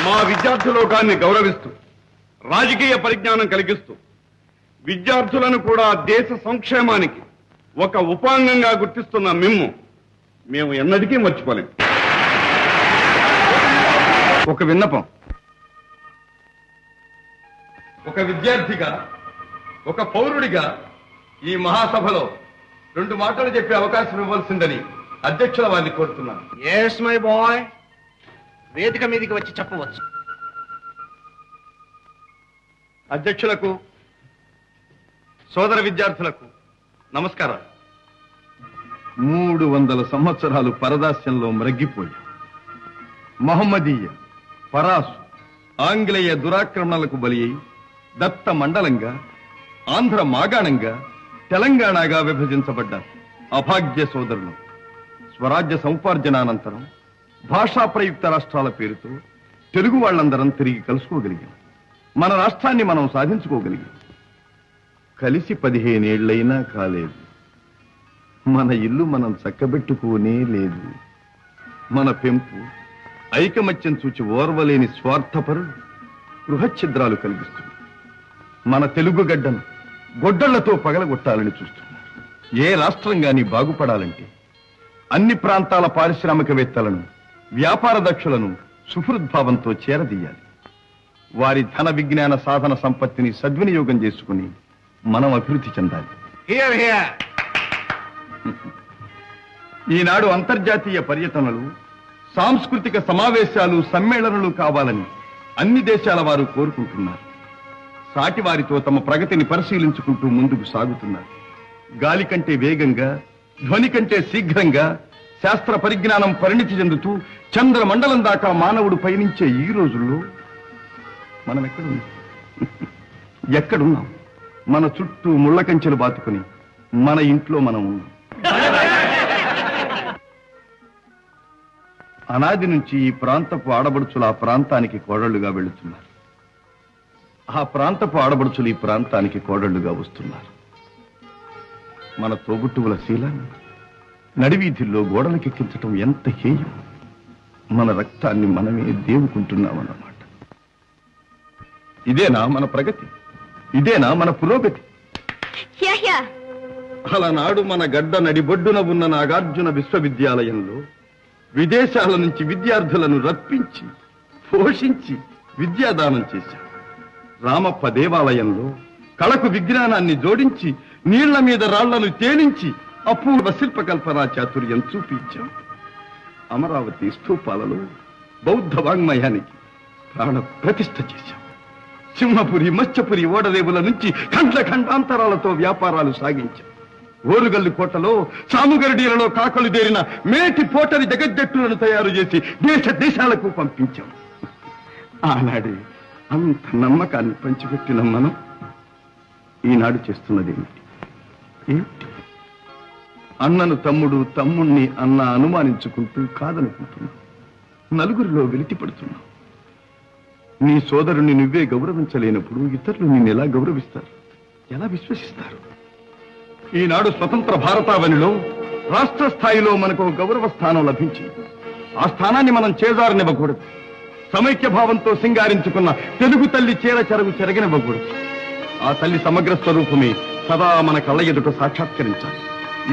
మా విద్యార్థి లోకాన్ని గౌరవిస్తూ రాజకీయ పరిజ్ఞానం కలిగిస్తూ విద్యార్థులను కూడా దేశ సంక్షేమానికి ఒక ఉపాంగంగా గుర్తిస్తున్న మేము ఎన్నటికీ మర్చిపోలేం. ఒక విన్నపం, ఒక విద్యార్థిగా, ఒక పౌరుడిగా ఈ మహాసభలో 2 మాటలు చెప్పే అవకాశం ఇవ్వాల్సిందని అధ్యక్షుల వారిని కోరుతున్నాను. ఎస్ మై బాయ్, వేదిక మీదకి వచ్చి చెప్పవచ్చు. అధ్యక్షులకు, సోదర విద్యార్థులకు నమస్కారాలు. 300 సంవత్సరాలు పరదాస్యంలో మ్రగ్గిపోయాం. మహమ్మదీయ, పరాసు, ఆంగ్లేయ దురాక్రమణలకు బలి అయి దత్త మండలంగా, ఆంధ్ర మాగాణంగా, తెలంగాణగా విభజించబడ్డ అభాగ్య సోదరులు స్వరాజ్య సముపార్జనానంతరం భాషా ప్రయుక్త రాష్ట్రాల పేరుతో తెలుగు వాళ్ళందరం తిరిగి కలుసుకోగలిగాం. మన రాష్ట్రాన్ని మనం సాధించుకోగలిగాం. కలిసి 15 ఏళ్లైనా కాలేదు. మన ఇల్లు మనం చక్కబెట్టుకోనే లేదు. మన పెంపు ఐకమత్యం చూచి ఓర్వలేని స్వార్థపరులు గృహఛిద్రాలు కలిగిస్తుంది. మన తెలుగు గడ్డను గొడ్డళ్లతో పగలగొట్టాలని చూస్తున్నారు. ఏ రాష్ట్రం గాని బాగుపడాలంటే అన్ని ప్రాంతాల పారిశ్రామికవేత్తలను, వ్యాపార దక్షులను సుహృద్భావంతో చేరదీయాలి. వారి ధన విజ్ఞాన సాధన సంపత్తిని సద్వినియోగం చేసుకుని మనం అభివృద్ధి చెందాలి. ఈనాడు అంతర్జాతీయ పర్యటనలు, సాంస్కృతిక సమావేశాలు, సమ్మేళనాలు కావాలని అన్ని దేశాల వారు కోరుకుంటున్నారు. సాటి వారితో తమ ప్రగతిని పరిశీలించుకుంటూ ముందుకు సాగుతున్నారు. గాలి కంటే వేగంగా, ధ్వని కంటే శీఘ్రంగా శాస్త్ర పరిజ్ఞానం పరిణితి చెందుతూ చంద్రమండలం దాకా మానవుడు పయనించే ఈ రోజుల్లో మనం ఎక్కడున్నాం? మన చుట్టూ ముళ్ళ కంచెలు బాతుకుని మన ఇంట్లో మనం ఉన్నాం. అనాది నుంచి ఈ ప్రాంతపు ఆడబడుచులు ఆ ప్రాంతానికి కోడళ్లుగా వెళుతున్నారు. ఆ ప్రాంతపు ఆడబడుచులు ఈ ప్రాంతానికి కోడళ్లుగా వస్తున్నారు. మన తోబుట్టువుల శీలాన్ని నడివీధుల్లో గోడలకెక్కించటం ఎంత హేయం. మన రక్తాన్ని మనమే దేవుకుంటున్నామన్నమాట. ఇదేనా మన ప్రగతి? ఇదేనా మన పురోగతి? అలనాడు మన గడ్డ నడిబొడ్డున ఉన్న నాగార్జున విశ్వవిద్యాలయంలో విదేశాల నుంచి విద్యార్థులను రప్పించి పోషించి విద్యాదానం చేశాం. రామప్ప దేవాలయంలో కళకు విజ్ఞానాన్ని జోడించి నీళ్ల మీద రాళ్లను తేలించి అపూర్వ శిల్పకల్పనా చాతుర్యం చూపించాం. అమరావతి స్తూపాలలో బౌద్ధ వాంగ్మయానికి ప్రాణ ప్రతిష్ఠ చేశాం. సింహపురి, మత్స్యపురి ఓడరేవుల నుంచి ఖండ్ల ఖండాంతరాలతో వ్యాపారాలు సాగించాం. ఓరుగల్లు కోటలో, సాముగరడీలలో కాకలు దేరిన మేటి పోటరి జగజ్జట్టులను తయారు చేసి దేశ దేశాలకు పంపించాం. ఆనాడే అంత నమ్మకాన్ని పంచిపెట్టిన మనం ఈనాడు చేస్తున్నది ఏమిటి? అన్నను తమ్ముడు, తమ్ముణ్ణి అన్న అనుమానించుకుంటూ కాదనుకుంటున్నాం. నలుగురిలో వెలితి పడుతున్నాం. నీ సోదరుని నువ్వే గౌరవించలేనప్పుడు ఇతరులు నిన్ను ఎలా గౌరవిస్తారు? ఎలా విశ్వసిస్తారు? ఈనాడు స్వతంత్ర భారతావనిలో రాష్ట్ర స్థాయిలో మనకు గౌరవ స్థానం లభించింది. ఆ స్థానాన్ని మనం చేజారనివ్వకూడదు. సమైక్య భావంతో సింగారించుకున్న తెలుగు తల్లి చీర చెరగు చెరగనివ్వకూడదు. ఆ తల్లి సమగ్ర స్వరూపమే సదా మన కళ్ళ ఎదుట సాక్షాత్కరించాలి.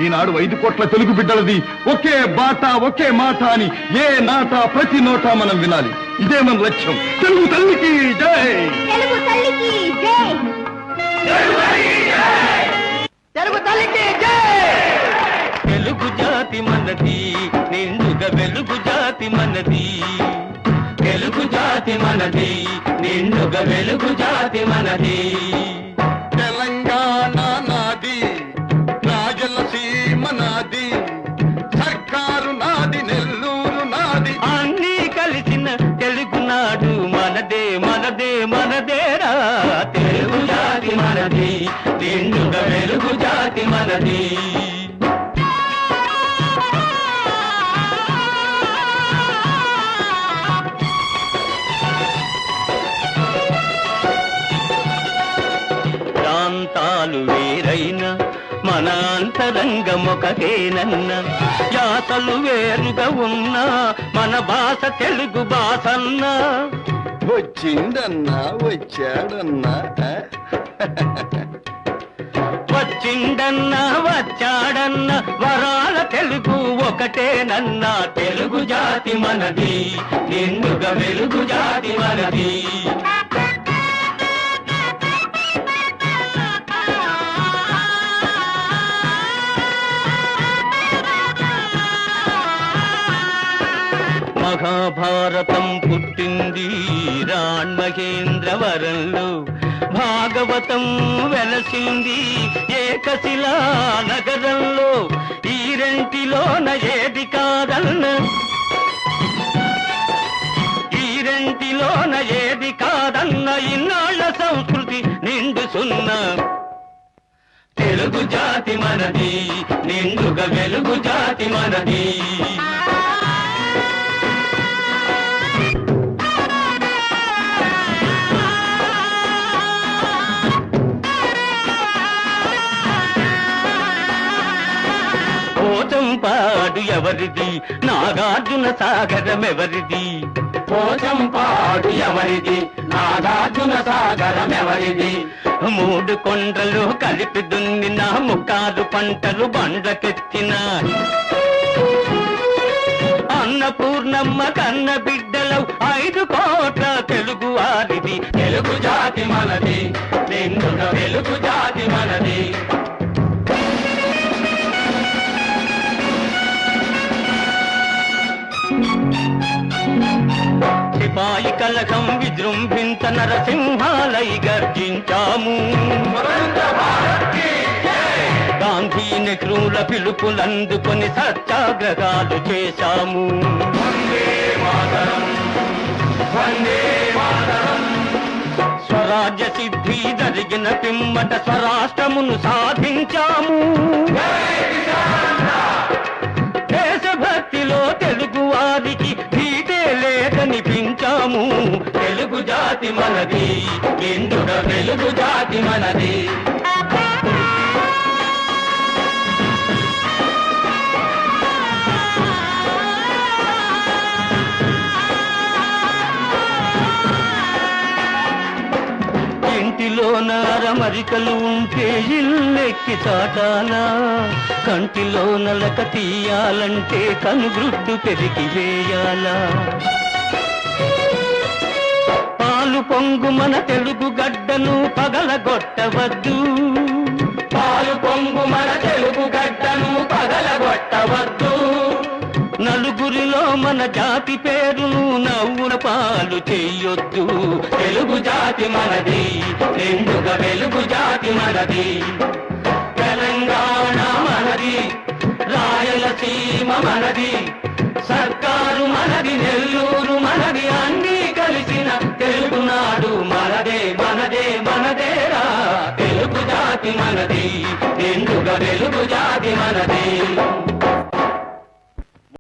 ఈనాడు 5 కోట్ల తెలుగు బిడ్డలది ఒకే బాట, ఒకే మాట అని ఏ నాట ప్రతి నోట మనం వినాలి. ఇదే మన లక్ష్యం. తెలుగు తల్లికి జై! తెలుగు తల్లికి జై! తెలుగు తల్లికి జై! తెలుగు జాతి మనది, నిండుగా వెలుగు జాతి మనది. తెలుగు జాతి మనది, నిండుగా వెలుగు జాతి మనది. తెలంగాణ నాది, రాయలసీమ నాది, సర్కారు నాది, నెల్లూరు నాది, అన్నీ కలిసిన తెలుగునాడు మనదే, మనదే, మనదేరా. తెలుగు జాతి మనది, నిండుగా వెలుగు జాతి మనది. ప్రాంతాలు వేరైన మన అంతరంగమొకటేనన్న యాసలు వేరుగా ఉన్నా మన భాష తెలుగు భాషన్నా వచ్చిండన్నా వచ్చాడన్నా వచ్చిండన్నా వచ్చాడన్న వరాల తెలుగు ఒకటేనన్నా తెలుగు జాతి మనది నిండుగా వెలుగు జాతి మనది మహాభారతం పుట్టింది రాణ్మహేంద్రవరంలో భాగవతం వెలసింది ఏకశిలా నగరంలో ఈ రెంటిలోన ఏది కాదన్న ఏది కాదన్న ఇన్నాళ్ళ సంస్కృతి నిండు సున్నా తెలుగు జాతి మనది నిండుగా వెలుగు జాతి మనది పోచంపాడు ఎవరిది నాగార్జున సాగరం ఎవరిది పోచంపాడు ఎవరిది నాగార్జున సాగరం ఎవరిది మూడు కొండలు కలిపి దున్నిన ముక్కాలు పంటలు బండ్లకెత్తిన అన్నపూర్ణమ్మ కన్న బిడ్డలు 5 కోట్ల తెలుగు వారిది తెలుగు జాతి మనది నిండుగా వెలుగు జాతి మనది సిపాయి కలకం విజృంభించ నరసింహాలై గర్జించాము గాంధీ నెహ్రూల పిలుపులందుకొని సత్యాగ్రహాలు చేశాము స్వరాజ్య సిద్ధి జరిగిన పిమ్మట స్వరాష్ట్రమును సాధించాము దేశభక్తిలో తెలుగు వారికి భీతే లేదనిపించాము తెలుగు జాతి మనది నిండుగా వెలుగు జాతి మనది ఇంటిలోన అరమరికలు ఉంటే ఇల్లెక్కి చాటాలా కంటిలో నలక తీయాలంటే కనుగ్రుడ్డు పెరిగి వేయాలా పాలు పొంగు మన తెలుగు గడ్డను పగలగొట్టవద్దు పాలు పొంగు మన తెలుగు గడ్డను పగలగొట్టవద్దు నలుగురిలో మన జాతి పేరును నవ్వుల పాలు చెయ్యొద్దు తెలుగు జాతి మనది నిండుగా వెలుగు జాతి మనది తెలంగాణ మనది రాయలసీమ మనది సర్కారు మనది నెల్లూరు మనది అన్నీ కలిసిన తెలుగునాడు మనదే మనదే మనదేరా తెలుగు జాతి మనది నిండుగా వెలుగు జాతి మనది